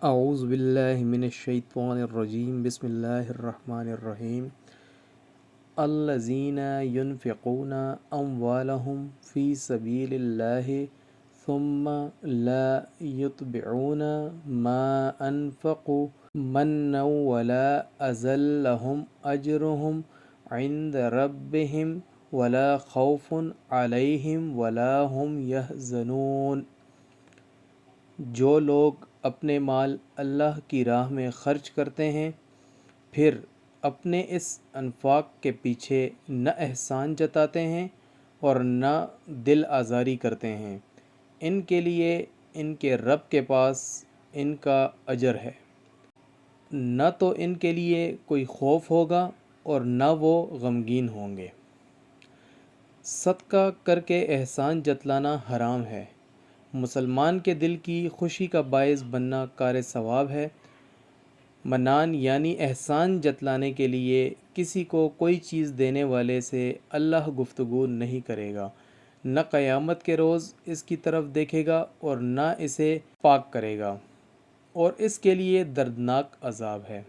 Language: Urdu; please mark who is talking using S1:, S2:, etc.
S1: اعوذ باللہ من الشیطان الرجیم بسم اللہ الرحمن الرحیم الذین ينفقون اموالهم فی سبیل اللہ ثم لا يتبعون ما انفقوا منا ولا اذى لهم اجرهم عند ربهم ولا خوف علیہم ولا هم يحزنون۔ جو لوگ اپنے مال اللہ کی راہ میں خرچ کرتے ہیں پھر اپنے اس انفاق کے پیچھے نہ احسان جتاتے ہیں اور نہ دل آزاری کرتے ہیں، ان کے لیے ان کے رب کے پاس ان کا اجر ہے، نہ تو ان کے لیے کوئی خوف ہوگا اور نہ وہ غمگین ہوں گے۔ صدقہ کر کے احسان جتلانا حرام ہے۔ مسلمان کے دل کی خوشی کا باعث بننا کار ثواب ہے۔ منان یعنی احسان جتلانے کے لیے کسی کو کوئی چیز دینے والے سے اللہ گفتگو نہیں کرے گا، نہ قیامت کے روز اس کی طرف دیکھے گا اور نہ اسے پاک کرے گا، اور اس کے لیے دردناک عذاب ہے۔